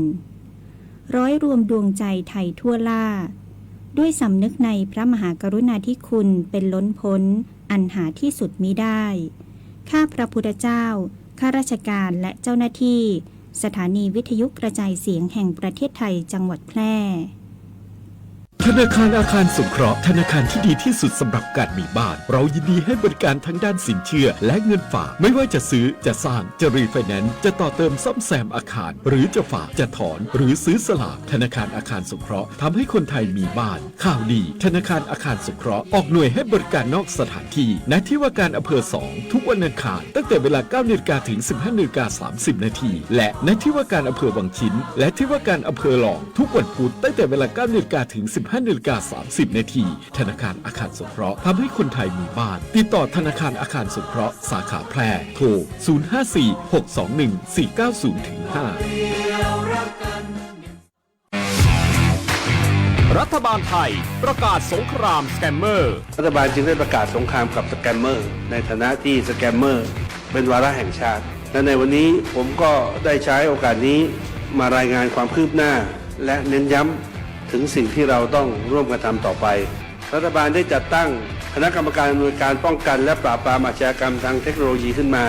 ร้อยรวมดวงใจไทยทั่วล่าด้วยสำนึกในพระมหากรุณาธิคุณเป็นล้นพ้นอันหาที่สุดมิได้ข้าพระพุทธเจ้าข้าราชการและเจ้าหน้าที่สถานีวิทยุกระจายเสียงแห่งประเทศไทยจังหวัดแพร่ธนาคารอาคารสงเคราะห์ธนาคารที่ดีที่สุดสำหรับการมีบ้านเรายินดีให้บริการทั้งด้านสินเชื่อและเงินฝากไม่ว่าจะซื้อจะสร้างจะรีไฟแนนซ์จะต่อเติมซ่อมแซมอาคารหรือจะฝากจะถอนหรือซื้อสลากธนาคารอาคารสงเคราะห์ทำให้คนไทยมีบ้านข่าวดีธนาคารอาคารสงเคราะห์ออกหน่วยให้บริการนอกสถานที่ณที่ว่าการอำเภอ2ทุกวันอังคารตั้งแต่เวลา 9 นาฬิกาถึง 15 นาฬิกา 30 นาทีและณที่ว่าการอำเภอวังชิ้นและที่ว่าการอำเภอหลองทุกวันพุธตั้งแต่เวลา 9 นาฬิกาถึง 15 นาฬิกา 30 นาทีธนาคารอาคารสงเคราะห์ทำให้คนไทยมีบ้านติดต่อธนาคารอาคารสงเคราะห์สาขาแพร่โทร 054 621 490-5 รัฐบาลไทยประกาศสงครามสแกมเมอร์รัฐบาลจึงได้ประกาศสงครามกับสแกมเมอร์ในฐานะที่สแกมเมอร์เป็นวาระแห่งชาติและในวันนี้ผมก็ได้ใช้โอกาสนี้มารายงานความคืบหน้าและเน้นย้ำถึงสิ่งที่เราต้องร่วมกันทำต่อไปรัฐบาลได้จัดตั้งคณะกรรมการอำนวยการป้องกันและปราบปรามอาชญากรรมทางเทคโนโลยีขึ้นมา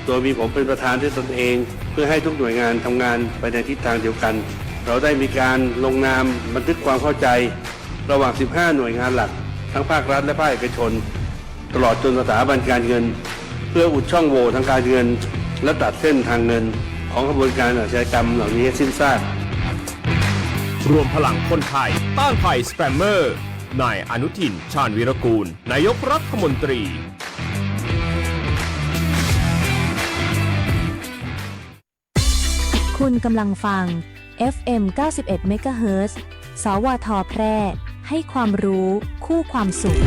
โดยมีผมเป็นประธานด้วยตนเองเพื่อให้ทุกหน่วยงานทำงานไปในทิศทางเดียวกันเราได้มีการลงนามบันทึกความเข้าใจระหว่าง 15 หน่วยงานหลักทั้งภาครัฐและภาคเอกชนตลอดจนสถาบันการเงินเพื่ออุดช่องโหว่ทางการเงินและตัดเส้นทางเงินของกระบวนการอาชญากรรมเหล่านี้ให้สิ้นซากรวมพลังคนไทยต้านภัยสแปมเมอร์นายอนุทิน ชาญวีรกูลนายกรัฐมนตรีคุณกำลังฟัง FM 91 MHz สวท แพร่ให้ความรู้คู่ความสุข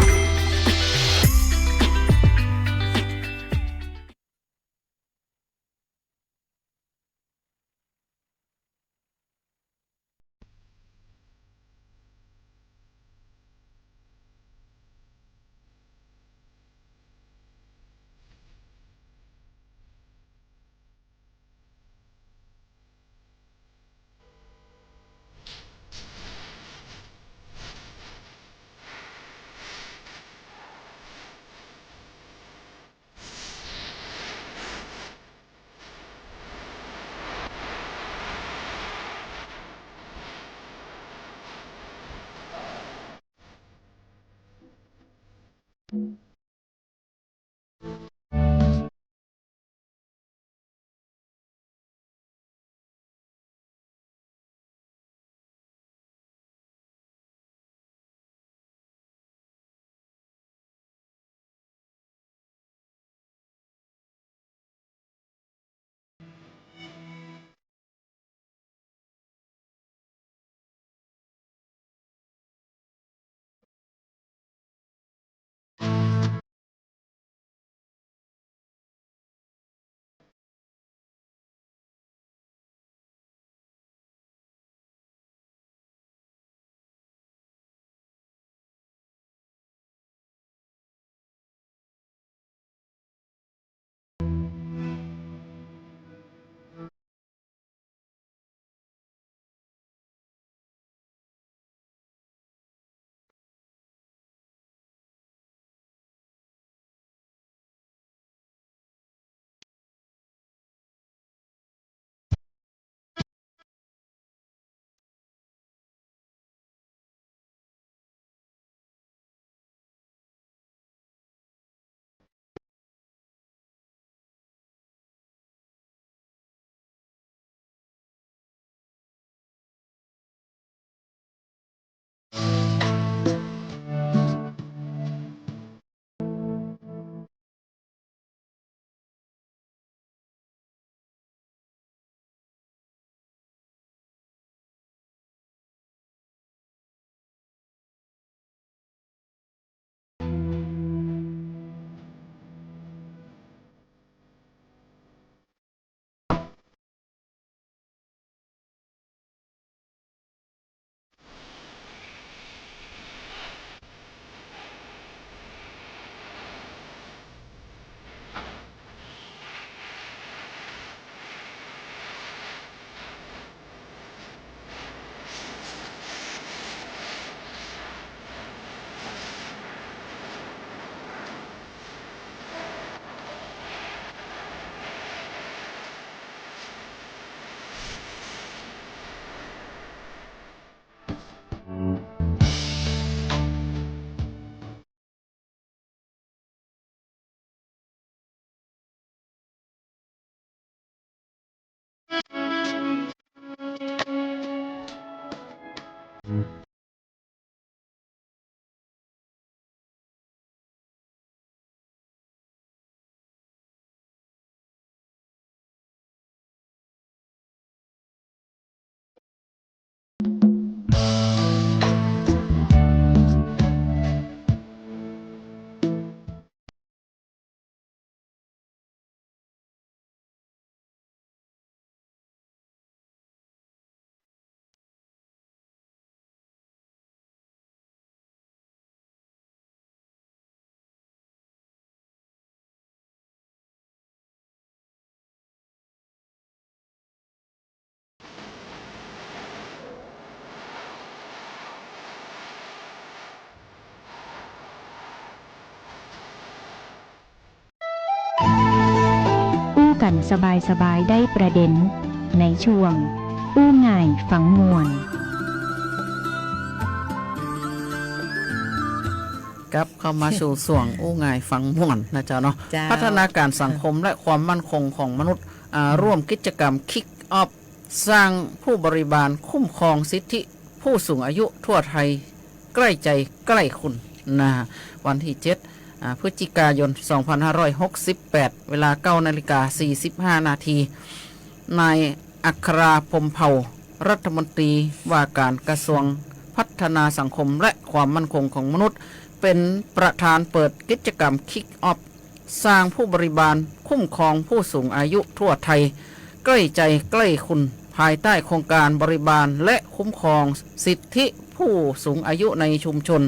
กันสบายๆได้ประเด็นในช่วงอู้ง่ายฝังมวลกับเข้ามาสู่ส่วงอู้ง่ายฟังม่วนนะจ๊ะเนาะ เจ้า พัฒนาการสังคมและความมั่นคงของมนุษย์ร่วมกิจกรรมคิกออฟสร้างผู้บริบาลคุ้มครองสิทธิผู้สูงอายุทั่วไทยใกล้ใจใกล้คุณนะวันที่7พฤศจิกายน 2568 เวลา 9:45 นาทีนายอัคราพรหมเผ่ารัฐมนตรีว่าการกระทรวงพัฒนาสังคมและความมั่นคงของมนุษย์เป็นประธานเปิดกิจกรรมคิกออฟสร้างผู้บริบาลคุ้มครองผู้สูงอายุทั่วไทยใกล้ใจใกล้คุณภายใต้โครงการบริบาลและคุ้มครองสิทธิผู้สูงอายุในชุมชน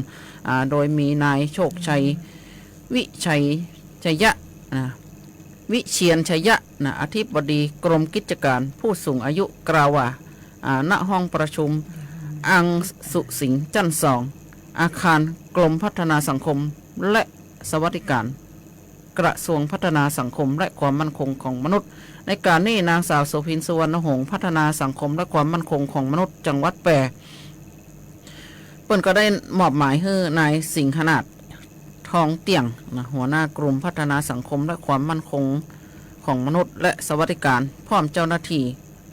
โดยมีนายโชคชัยวิชัยชยะวิเชียนชยะอธิบดีกรมกิจการผู้สูงอายุกล่าวว่าณห้องประชุมอังสุสิงห์จันทร์2อาคารกรมพัฒนาสังคมและสวัสดิการกระทรวงพัฒนาสังคมและความมั่นคงของมนุษย์ในการนี้นางสาวโสภินสุวรรณหงษ์พัฒนาสังคมและความมั่นคงของมนุษย์จังหวัดแปรเปิ้นก็ได้มอบหมายให้นายสิงห์ขนาดทองเตี่ยงหัวหน้ากลุ่มพัฒนาสังคมและความมั่นคงของมนุษย์และสวัสดิการพร้อมเจ้าหน้าที่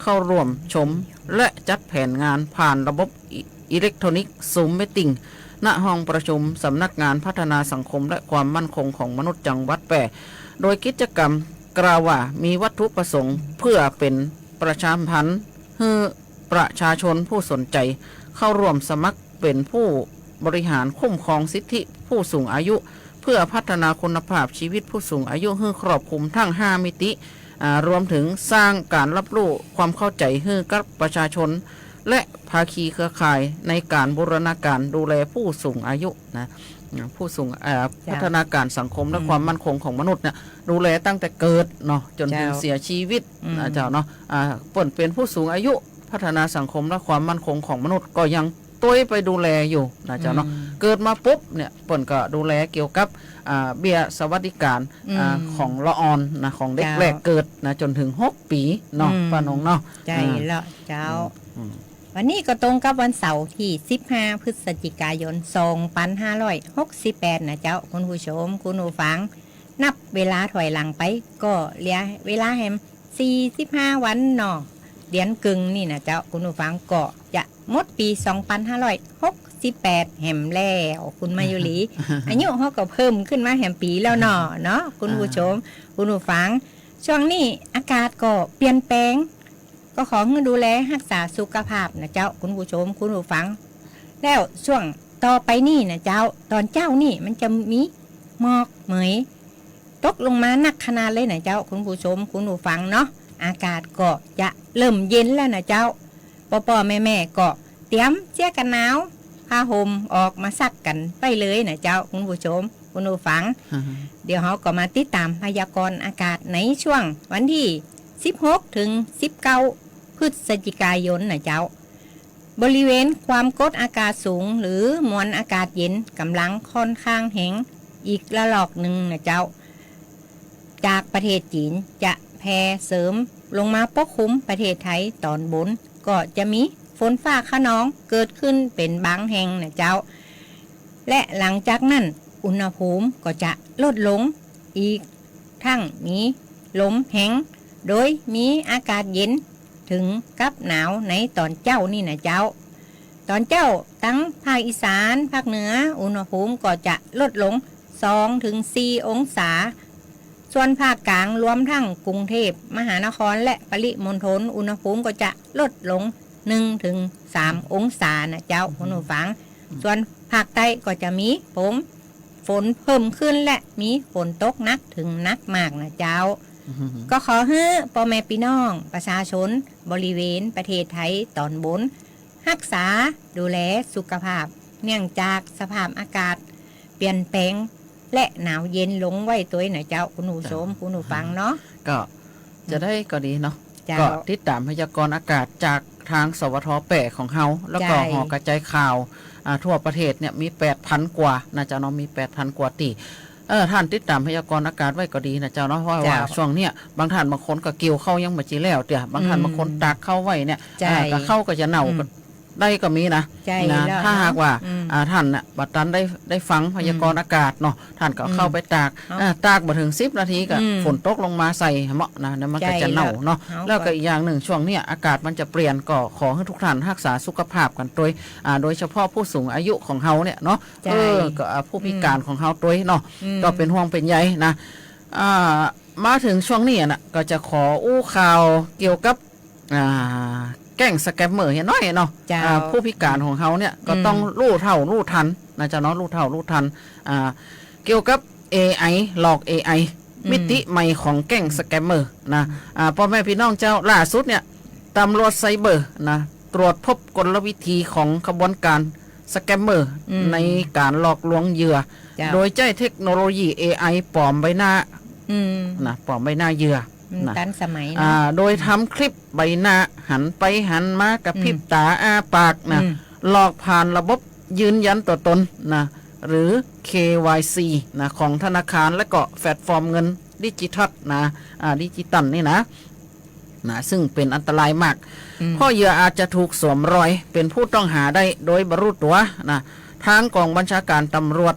เข้าร่วมชมและจัดแผนงานผ่านระบบอิเล็กทรอนิกส์ซูมเมตติ้งณห้องประชุมสำนักงานพัฒนาสังคมและความมั่นคงของมนุษย์จังหวัดแปรโดยกิจกรรมกล่าวว่ามีวัตถุประสงค์เพื่อเป็นประชาสัมพันธ์ให้ประชาชนผู้สนใจเข้าร่วมสมัครเป็นผู้บริหารคุ้มครองสิทธิผู้สูงอายุเพื่อพัฒนาคุณภาพชีวิตผู้สูงอายุให้ครอบคลุมทั้ง5มิติรวมถึงสร้างการรับรู้ความเข้าใจให้กับประชาชนและภาคีเครือข่ายในการบูรณาการดูแลผู้สูงอายุนะผู้สูงพัฒนาการสังคมและความมั่นคงของมนุษย์เนี่ยดูแลตั้งแต่เกิดเนาะจนถึงเสียชีวิตเจ้าเนาะเปิ่นเป็นผู้สูงอายุพัฒนาสังคมและความมั่นคงของมนุษย์ก็ยังตัวไปดูแลอยู่นะเจ้าเนาะเกิดมาปุ๊บเนี่ยเปิ่นก็ดูแลเกี่ยวกับเบี้ยสวัสดิการของละออนนะของเด็กแรกเกิดนะจนถึง6 ปีเนาะป้าน้องเนาะใช่แล้วเจ้าวันนี้ก็ตรงกับวันเสาร์ที่15 พฤศจิกายน 2568นะเจ้าคุณผู้ชมคุณผู้ฟังนับเวลาถอยหลังไปก็เหลือเวลาแฮม45 วันเนาะเดือนกึ่งนี่นะเจ้าคุณผู้ฟังก็จะหมดปี 2568 แฮมแล้วคุณมายุรี อายุเขาก็เพิ่มขึ้นมาแฮมปีแล้วเนาะคุณผู้ชมคุณผู้ฟังช่วงนี้อากาศก็เปลี่ยนแปลงก็ขอให้ดูแลรักษาสุขภาพนะเจ้าคุณผู้ชมคุณผู้ฟังแล้วช่วงต่อไปนี่นะเจ้าตอนเจ้านี่มันจะมีหมอกเหมยตกลงมาหนักขนาดเลยนะเจ้าคุณผู้ชมคุณผู้ฟังเนาะอากาศก็จะเริ่มเย็นแล้วนะเจ้าพ่อแม่ก็เตรียมเสื้อกันหนาวผ้าห่มออกมาซักกันไปเลยนะเจ้าคุณผู้ชมคุณผู้ฟัง เดี๋ยวเราก็มาติดตามพยากรณ์อากาศในช่วงวันที่16 ถึง 19 พฤศจิกายนนะเจ้าบริเวณความกดอากาศสูงหรือมวลอากาศเย็นกำลังค่อนข้างแห้งอีกระลอกหนึ่งนะเจ้าจากประเทศจีนจะแผ่เสริมลงมาปกคลุมประเทศไทยตอนบนก็จะมีฝนฟ้าคะนองเกิดขึ้นเป็นบางแห่งนะเจ้าและหลังจากนั้นอุณหภูมิก็จะลดลงอีกทั้งมีลมแห้งโดยมีอากาศเย็นถึงกับหนาวในตอนเจ้านี่นะเจ้าตอนเจ้าทั้งภาคอีสานภาคเหนืออุณหภูมิก็จะลดลง 2-4 องศาส่วนภาคกลางรวมทั้งกรุงเทพมหานครและปริมณฑลอุณหภูมิก็จะลดลง 1-3 องศานะเจ้าคุณผู้ฟังส่วนภาคใต้ก็จะมีฝนเพิ่มขึ้นและมีฝนตกหนักถึงหนักมากนะเจ้าก็ขอให้พ่อแม่พี่น้องประชาชนบริเวณประเทศไทยตอนบนรักษาดูแลสุขภาพเนื่องจากสภาพอากาศเปลี่ยนแปลงและหนาวเย็นลงไว้ตัวนะเจ้าคุณผู้ชมคุณผู้ฟังเนาะก็จะได้ก็ดีเนาะก็ติดตามพยากรณ์อากาศจากทางสวทแปะของเฮาแล้วก็หอกระจายข่าวทั่วประเทศเนี่ยมี 8,000 กว่านะเจ้าเนาะมี 8,000 กว่าตี ท่านติดตามพยากรณ์อากาศไว้ก็ดีนะเจ้าเนาะเพราะว่าช่วงเนี้ยบางท่านบางคนก็เกี่ยวเข้ายังบ่จีแล้วเดี๋ยวบางท่านบางคนตากเข้าไว้เนี่ยก็เข้าก็จะเน่าได้ก็มีนะถ้าหากว่าท่านน่ะบัดนั้นได้ฟังพยากรณ์อากาศเนาะท่านก็เข้าไปตากบ่ถึง10 นาทีก็ฝนตกลงมาใส่เหมาะนะมันก็จะเน่าเนาะแล้วก็อีกอย่างหนึ่งช่วงเนี้ยอากาศมันจะเปลี่ยนก็ขอให้ทุกท่านรักษาสุขภาพกันโดยเฉพาะผู้สูงอายุของเฮาเนี่ยเนาะก็ผู้พิการของเฮาตัวเนาะก็เป็นห่วงเป็นใยนะมาถึงช่วงนี้นะก็จะขออู้ข่าวเกี่ยวกับแก่งสแกมเมอร์เห็นน้อยเนาะผู้พิการของเขาเนี่ยก็ต้องรู้เท่ารู้ทันนะจ๊ะเนาะรู้เท่ารู้ทันเกี่ยวกับ AI หลอก AI มิติใหม่ของแก่งสแกมเมอร์นะพ่อแม่พี่น้องเจ้าล่าสุดเนี่ยตำรวจไซเบอร์นะตรวจพบกลวิธีของขบวนการสแกมเมอร์ในการหลอกลวงเหยื่อโดยใช้เทคโนโลยี AI ปลอมใบหน้านะปลอมใบหน้าเหยื่อทันสมัยโดยทำคลิปใบหน้าหันไปหันมากับพริบตาอ้าปากนะหลอกผ่านระบบยืนยันตัวตนนะหรือ KYC นะของธนาคารและก็แพลตฟอร์มเงินดิจิทัลนะดิจิตัลนี่นะซึ่งเป็นอันตรายมากเพราะเหยื่ออาจจะถูกสวมรอยเป็นผู้ต้องหาได้โดยบรรลุตัวนะทางกองบัญชาการตำรวจ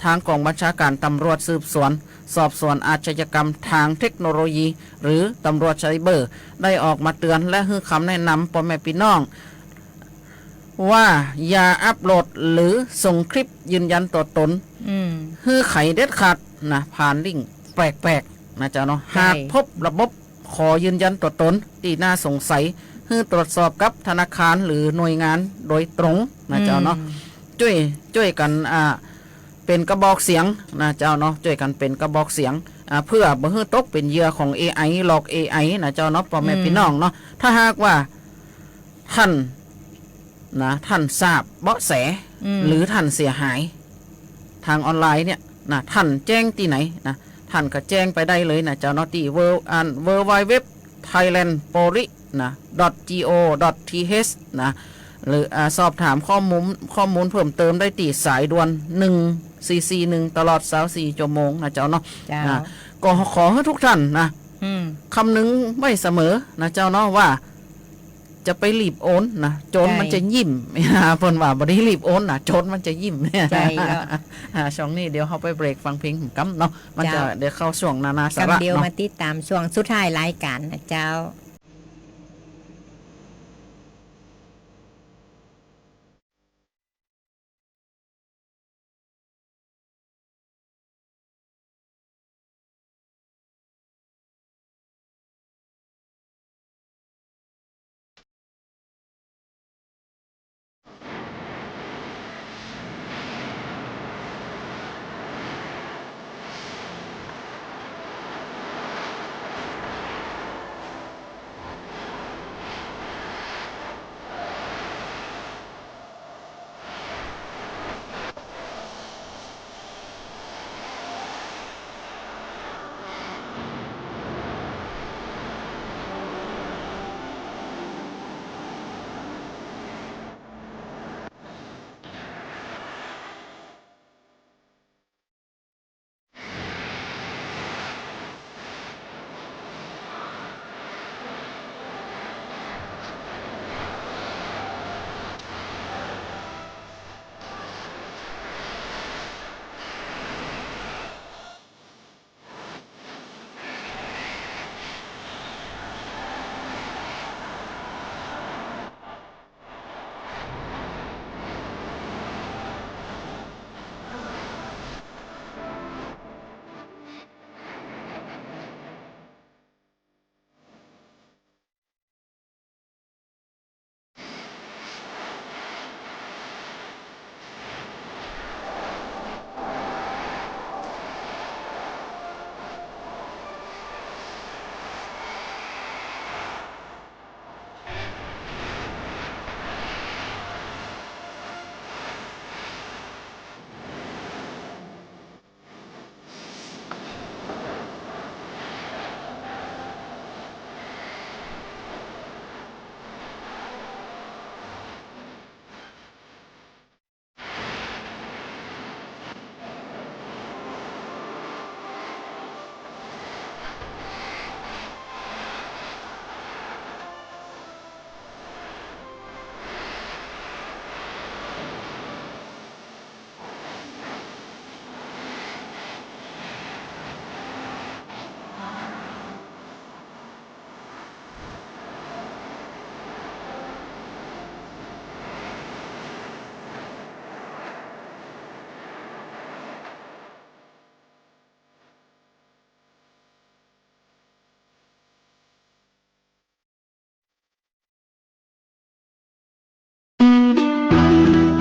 ทางกองบัญชาการตำรวจสืบสวนสอบสวนอาชญากรรมทางเทคโนโลยีหรือตำรวจไซเบอร์ได้ออกมาเตือนและให้คำแนะนำพ่อแม่พี่น้องว่าอย่าอัปโหลดหรือส่งคลิปยืนยันตัวตนให้ไขเด็ดขาดนะผ่านลิงก์แปลกๆนะจ๊ะเนาะหากพบระบบขอยืนยันตัวตนที่น่าสงสัยให้ตรวจสอบกับธนาคารหรือหน่วยงานโดยตรงนะจ๊ะเนาะช่วยกันเป็นกระบอกเสียงนะเจ้าเนาะช่วยกันเป็นกระบอกเสียงเพื่อบ่ให้ตกเป็นเหยื่อของ AI หลอก AI นะเจ้าเนาะพ่อแม่พี่น้องเนาะถ้าหากว่าท่านทราบเบาะแสหรือท่านเสียหายทางออนไลน์เนี่ยนะท่านแจ้งที่ไหนนะท่านก็แจ้งไปได้เลยนะเจ้าเนาะที่ www.thailandpolice นะ .go.th นะหรือสอบถามข้อมูลเพิ่มเติมได้ที่สายด่วน1441ตลอด24ชั่วโมงนะเจ้าเนาะก็ขอให้ทุกท่านนะคำนึงไว้เสมอนะเจ้าเนาะว่าจะไปรีบโอนนะโจรมันจะยิ้มเพิ่นว่าบ่ได้รีบโอนนะโจรมันจะยิ้มใช่แล้วช่วงนี้เดี๋ยวเฮาไปเบรกฟังเพลงกำเนาะมันจะเดี๋ยวเข้าช่วงนานาสาระเดี๋ยวมาติดตามช่วงสุดท้ายรายการนะเจ้า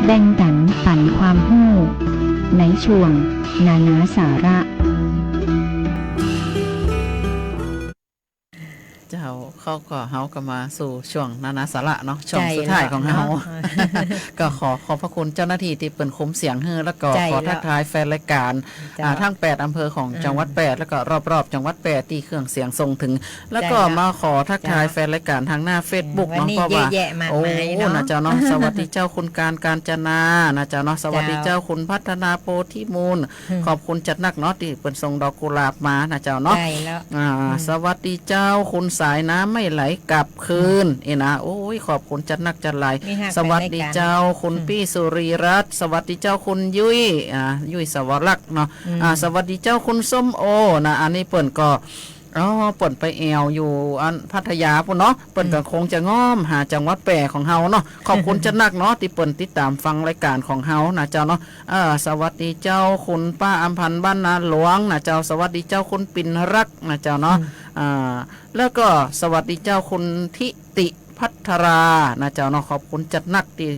แบ่งกันปันความรู้ในช่วงนานาสาระเจ้าเขาก็เฮาก็มาสู่ช่วงนานาสาระเนาะช่วงสุดท้ายของเฮา ก็ขอบพระคุณเจ้าหน้าที่ที่เปิดคุ้มเสียงให้แล้วก็ขอทักทายแฟนรายการทั้ง8อำเภอของจังหวัด8แล้วก็รอบๆจังหวัด8ที่เครื่องเสียงส่งถึงแล้วก็มาขอทักทายแฟนรายการทางหน้า Facebook เนาะเพราะว่าโอ้นะเจ้าเนาะสวัสดีเจ้าคุณการจนานะเจ้าเนาะสวัสดีเจ้าคุณพัฒนาโพธิมูลขอบคุณจัดนักเนาะที่เปิดส่งดอกกุหลาบมานะเจ้าเนาะสวัสดีเจ้าคุณสายน้ำไม่ไหลกลับคืนนะโอ้ยขอบคุณจัดนักจัดหลายสวัสดีเจ้าคุณพี่สุรีรัตน์สวัสดีเจ้าคุณยุ้ยยุ้ยสวรักษ์เนาะสวัสดีเจ้าคุณส้มโอนะอันนี้เปิ่นก็เปิ่นไปแอวอยู่อันพัทยาปุ่นเนาะเปิ่นก็คงจะง้อมหาจังหวัดแปรของเฮาเนาะขอบคุณจัดนักเนาะที่เปิ่นติดตามฟังรายการของเฮานะเจ้าเนาะสวัสดีเจ้าคุณป้าอำพันธ์บ้านนาหลวงนะเจ้าสวัสดีเจ้าคุณปิ่นรักนะเจ้าเนาะแล้วก็สวัสดีเจ้าคุณทิติพัทรานะเจ้าเนาะขอบคุณจัดนักที่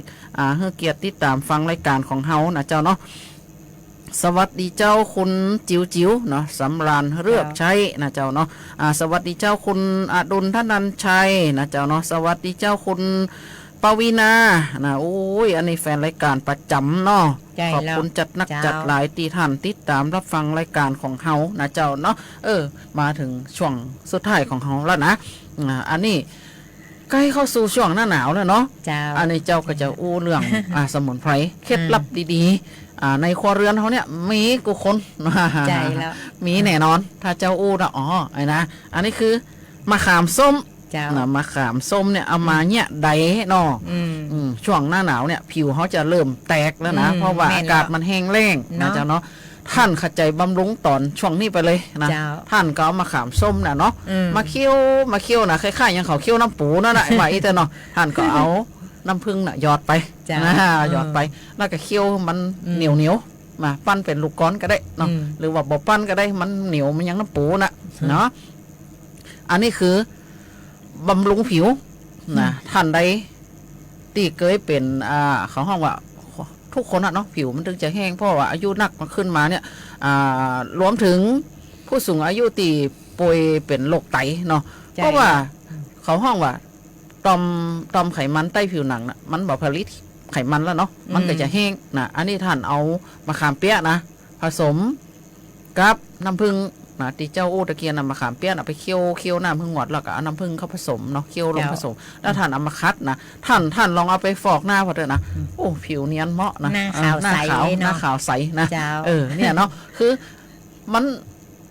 ให้เกียรติติดตามฟังรายการของเฮานะเจ้าเนาะสวัสดีเจ้าคุณจิ๋วเนาะสำราญเลือกใช้นะเจ้าเนาะสวัสดีเจ้าคุณอดุลธนันชัยนะเจ้าเนาะสวัสดีเจ้าคุณปวีนานะโอ้ยอันนี้แฟนรายการประจำเนาะขอบคุณจัดนักจัดหลายตีท่านติดตามรับฟังรายการของเฮานะเจ้าเนาะมาถึงช่วงสุดท้ายของเฮาแล้วนะอันนี้ใกล้เข้าสู่ช่วงหน้าหนาวแล้วเนาะอันนี้เจ้าก็จะอู้เรื่องสมุนไพรเคล็ดลับดีๆในครัวเรือนเขาเนี่ยมีกูคนใจแล้วมีแน่นอนถ้าเจ้าอู้นะไอ้นะอันนี้คือมะขามส้มมะขามส้มเนี่ยเอามาเนี่ยใดเนาะช่วงหน้าหนาวเนี่ยผิวเขาจะเริ่มแตกแล้วนะเพราะว่าอากาศมันแห้งแล้งนะเจ้าเนาะท่านขจายบำรุงตอนช่วงนี้ไปเลยนะท่านก็เอามาขามส้มน่ะเนาะมาเคี่ยวนะคล้ายๆอย่างเขาเคี่ยวน้ำปูนั่นแหละไว้แต่เนาะท่านก็เอาน้ำผึ้งน่ะหยอดไปหยอดไปแล้วก็เคี่ยวมันเหนียวมาปั้นเป็นลูกก้อนก็ได้เนาะหรือว่าบ่ปั้นก็ได้มันเหนียวมันยังน้ำปูน่ะเนาะอันนี้คือบำรุงผิวนะท่านใดที่เคยเป็นเขาห้องว่าทุกคนอะเนาะผิวมันถึงจะแห้งเพราะว่าอายุนักมาขึ้นมาเนี่ยรวมถึงผู้สูงอายุที่ป่วยเป็นโรคไตเนาะเพราะว่าเขาห้องว่าตอมไขมันใต้ผิวหนังนะมันบ่ผลิตไขมันแล้วเนาะมันก็จะแห้งนะอันนี้ท่านเอามะขามเปี๊ยะนะผสมกับน้ำผึ้งนะที่เจ้าอู้ตะเกียนนำมะขามเปี๊ยะนะไปเคี่ยวน้ำผึ้งหวดแล้วก็เอาน้ำผึ้งเข้าผสมเนาะเคี่ยวลงผสมแล้วท่านเอามาคัดนะท่านลองเอาไปฟอกหน้าพอเถอะนะโอ้ผิวเนียนเหมาะนะหน้าขาวใสนะเนี่ยเนาะคือมัน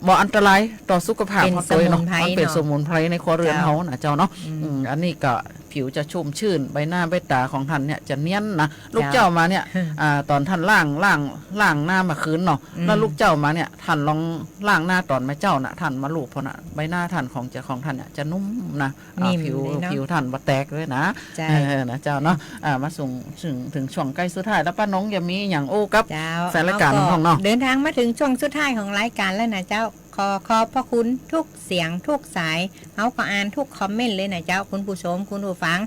บ่อันตรายต่อสุขภาพของตัวเนาะมันเป็นสมุนไพรในครัวเรือนเฮานะเจ้าเนาะอันนี้ก็ผิวจะชุ่มชื่นใบหน้าใบตาของท่านเนี่ยจะเนียนนะลูกเจ้ามาเนี่ยตอนท่านล้างหน้ามาคืนเนาะแล้วลูกเจ้ามาเนี่ยท่านลองล้างหน้าตอนแม่เจ้านะท่านมาลูบพอนะใบหน้าท่านของท่านเนี่ยจะนุ่มนะผิวท่านบ่แตกเลยนะนะเจ้าเนาะมาส่งถึงช่วงใกล้สุดท้ายแล้วป้าน้องอย่ามีอย่างโอ้กับแฟนรายการของเนาะเดินทางมาถึงช่วงสุดท้ายของรายการแล้วนะเจ้าขอบพระคุณทุกเสียงทุกสายเขาก็อ่านทุกคอมเมนต์เลยนะเจ้าคุณผู้ชมคุณผู้ฟัง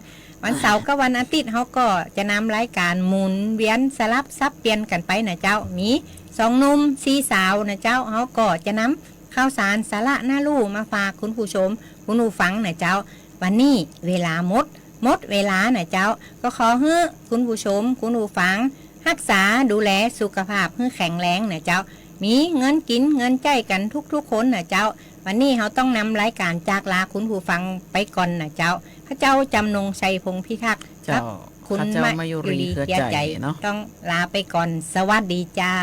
วันเสาร์กับวันอาทิตย์เขาก็จะนำรายการหมุนเวียนสลับซับเปลี่ยนกันไปนะเจ้ามี2 หนุ่ม4 สาวนะเจ้าเขาก็จะนำข่าวสารสาระน่ารู้มาฝากคุณผู้ชมคุณผู้ฟังนะเจ้าวันนี้เวลาหมดเวลานะเจ้าก็ขอให้คุณผู้ชมคุณผู้ฟังรักษาดูแลสุขภาพให้แข็งแรงนะเจ้ามีเงินกินเงินใจกันทุกคนนะเจ้าวันนี้เขาต้องนำรายการจากลาคุณผู้ฟังไปก่อนนะเจ้าพระเจ้าจำนงชัยพงพิทักษ์ครับคุณมายุรีเกลือใจต้องลาไปก่อนสวัสดีเจ้า